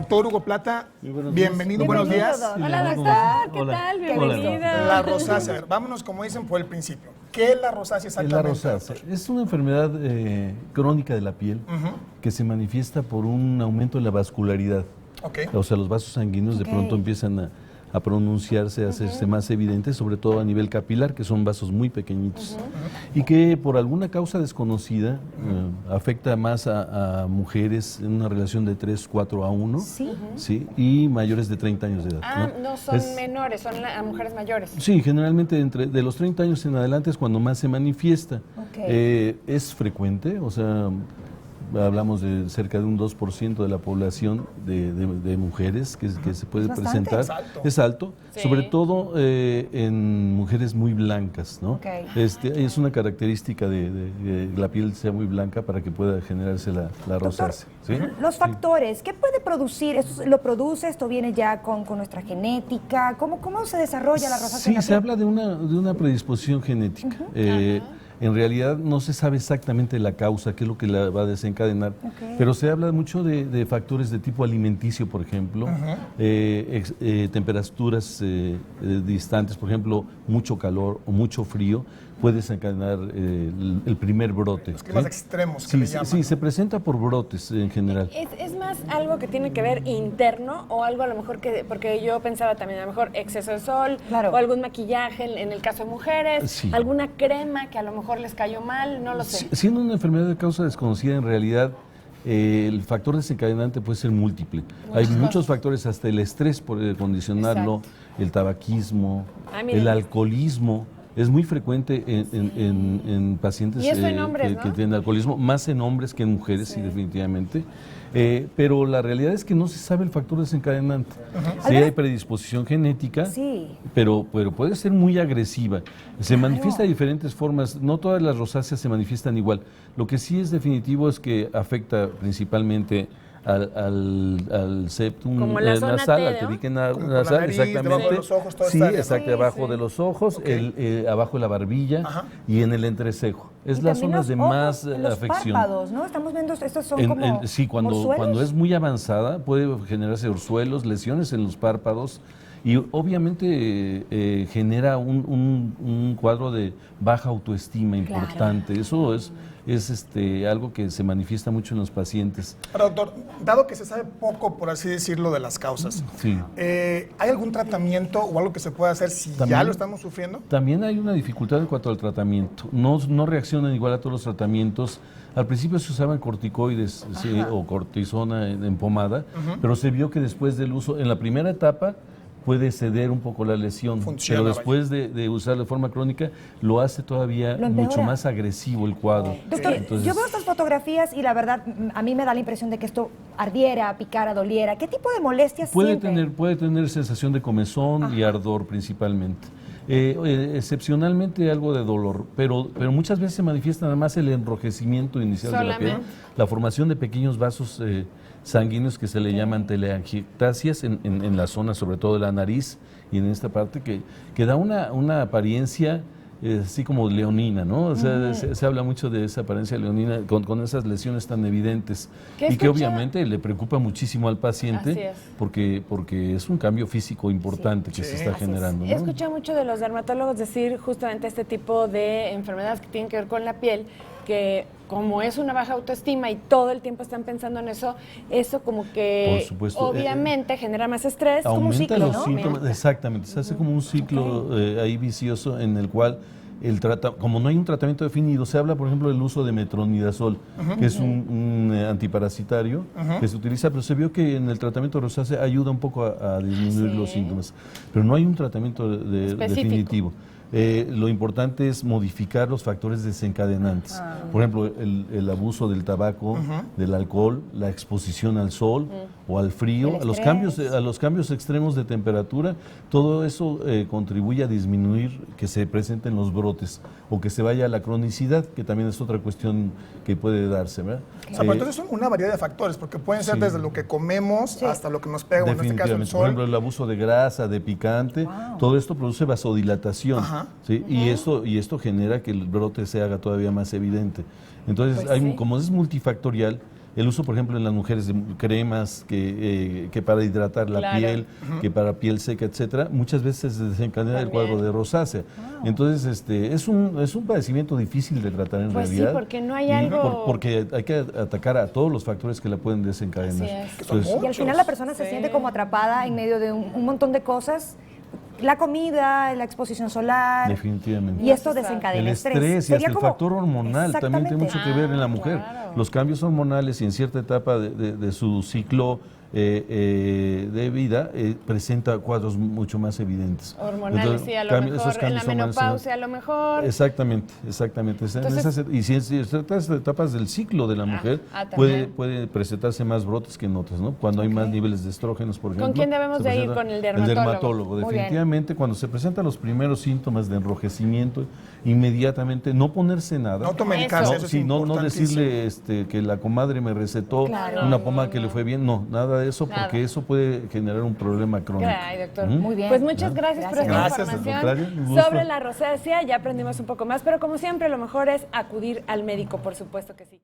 Doctor Hugo Plata, bienvenido, buenos días. Hola, doctor, ¿qué tal? Bienvenido. La rosácea, a ver, vámonos como dicen por el principio. ¿Qué es la rosácea exactamente? La rosácea es una enfermedad crónica de la piel que se manifiesta por un aumento en la vascularidad. O sea, los vasos sanguíneos de pronto empiezan a pronunciarse, a hacerse más evidentes, sobre todo a nivel capilar, que son vasos muy pequeñitos, y que por alguna causa desconocida afecta más a mujeres en una relación de 3:4:1, ¿sí? Y mayores de 30 años de edad. No son menores, son a mujeres mayores. Sí, generalmente de los 30 años en adelante es cuando más se manifiesta. Es frecuente, o sea, hablamos de cerca de un 2% de la población de mujeres que se puede presentar. Es alto, sí. Sobre todo en mujeres muy blancas, ¿no? Es una característica de la piel sea muy blanca para que pueda generarse la rosácea. ¿Sí? Los factores, ¿qué puede producir? ¿Esto lo produce? ¿Esto viene ya con nuestra genética? ¿Cómo se desarrolla la rosácea? Sí, se habla de una predisposición genética. En realidad no se sabe exactamente la causa, qué es lo que la va a desencadenar, pero se habla mucho de factores de tipo alimenticio, por ejemplo, temperaturas distantes, por ejemplo, mucho calor o mucho frío, puede desencadenar el primer brote. Los climas extremos que le llaman. Sí, se presenta por brotes en general. ¿Es más algo que tiene que ver interno o algo a lo mejor que, porque yo pensaba también a lo mejor exceso de sol o algún maquillaje en el caso de mujeres, alguna crema que a lo mejor les cayó mal, no lo sé. Siendo una enfermedad de causa desconocida, en realidad el factor desencadenante puede ser múltiple. Hay muchos factores, hasta el estrés puede condicionarlo, el tabaquismo, el alcoholismo. Es muy frecuente en pacientes que tienen alcoholismo, más en hombres que en mujeres, sí, definitivamente. Pero la realidad es que no se sabe el factor desencadenante. Sí hay predisposición genética, pero puede ser muy agresiva. Se manifiesta de diferentes formas. No todas las rosáceas se manifiestan igual. Lo que sí es definitivo es que afecta principalmente al septum nasal, al tabique nasal, exactamente. Debajo de los ojos, sí, exacto, debajo de los ojos, abajo de la barbilla y en el entrecejo. Es las zonas de más afección. Los párpados, ¿no? Estamos viendo, estos son como sí, cuando es muy avanzada puede generarse orzuelos, lesiones en los párpados. Y obviamente genera un cuadro de baja autoestima importante. Eso es algo que se manifiesta mucho en los pacientes. Pero doctor, dado que se sabe poco, por así decirlo, de las causas, ¿hay algún tratamiento o algo que se pueda hacer si ya lo estamos sufriendo? También hay una dificultad en cuanto al tratamiento. No reaccionan igual a todos los tratamientos. Al principio se usaban corticoides o cortisona en pomada, pero se vio que después del uso, en la primera etapa, puede ceder un poco la lesión, pero después de usar de forma crónica lo hace todavía mucho más agresivo el cuadro. Doctor, yo veo estas fotografías y la verdad a mí me da la impresión de que esto ardiera, picara, doliera. ¿Qué tipo de molestias siente? Puede tener sensación de comezón y ardor principalmente. Excepcionalmente algo de dolor, pero muchas veces se manifiesta además el enrojecimiento inicial de la piel, la formación de pequeños vasos sanguíneos que se le llaman telangiectasias en la zona, sobre todo de la nariz y en esta parte, que da una apariencia así como leonina, ¿no? O sea, se habla mucho de esa apariencia leonina con esas lesiones tan evidentes y que obviamente le preocupa muchísimo al paciente porque es un cambio físico importante que se está generando, ¿no? He escuchado mucho de los dermatólogos decir justamente este tipo de enfermedades que tienen que ver con la piel, que como es una baja autoestima y todo el tiempo están pensando en eso como que por supuesto, obviamente genera más estrés, como un ciclo, los síntomas, exactamente, se hace como un ciclo ahí vicioso en el cual como no hay un tratamiento definido, se habla por ejemplo del uso de metronidazol, que es un antiparasitario que se utiliza, pero se vio que en el tratamiento de rosácea ayuda un poco a disminuir los síntomas, pero no hay un tratamiento definitivo. Lo importante es modificar los factores desencadenantes. Por ejemplo, el abuso del tabaco, del alcohol, la exposición al sol o al frío, a los cambios extremos de temperatura, todo eso contribuye a disminuir que se presenten los brotes o que se vaya a la cronicidad, que también es otra cuestión que puede darse, ¿verdad? O sea, pero entonces son una variedad de factores, porque pueden ser desde lo que comemos hasta lo que nos pega, en este caso el sol. Por ejemplo, el abuso de grasa, de picante, todo esto produce vasodilatación, ¿sí? Y esto genera que el brote se haga todavía más evidente. Entonces, como es multifactorial, el uso, por ejemplo, en las mujeres de cremas que para hidratar la piel, que para piel seca, etcétera, muchas veces desencadena el cuadro de rosácea. Entonces, es un padecimiento difícil de tratar en realidad. Sí, porque no hay algo... Porque hay que atacar a todos los factores que la pueden desencadenar. Entonces, y al final la persona se siente como atrapada en medio de un montón de cosas. La comida, la exposición solar. Definitivamente. Y esto desencadena el estrés y hasta el factor hormonal también tiene mucho que ver en la mujer. Claro. Los cambios hormonales y en cierta etapa de su ciclo de vida presenta cuadros mucho más evidentes. Hormonales, entonces, sí, a lo mejor en la hormonales, menopausia, a lo mejor. Exactamente. Entonces, Y si en ciertas etapas del ciclo de la mujer puede presentarse más brotes que en otras, ¿no? Cuando hay más niveles de estrógenos, por ejemplo. ¿Con quién debemos de ir? Con el dermatólogo. El dermatólogo, definitivamente. Cuando se presentan los primeros síntomas de enrojecimiento, inmediatamente no ponerse nada. No tomen caso, eso es no decirle que la comadre me recetó una pomada que le fue bien. No, nada de eso, porque eso puede generar un problema crónico. Ay, doctor. Muy bien. Pues muchas gracias por esta Gracias, información sobre la rosácea. Ya aprendimos un poco más, pero como siempre, lo mejor es acudir al médico, por supuesto que sí.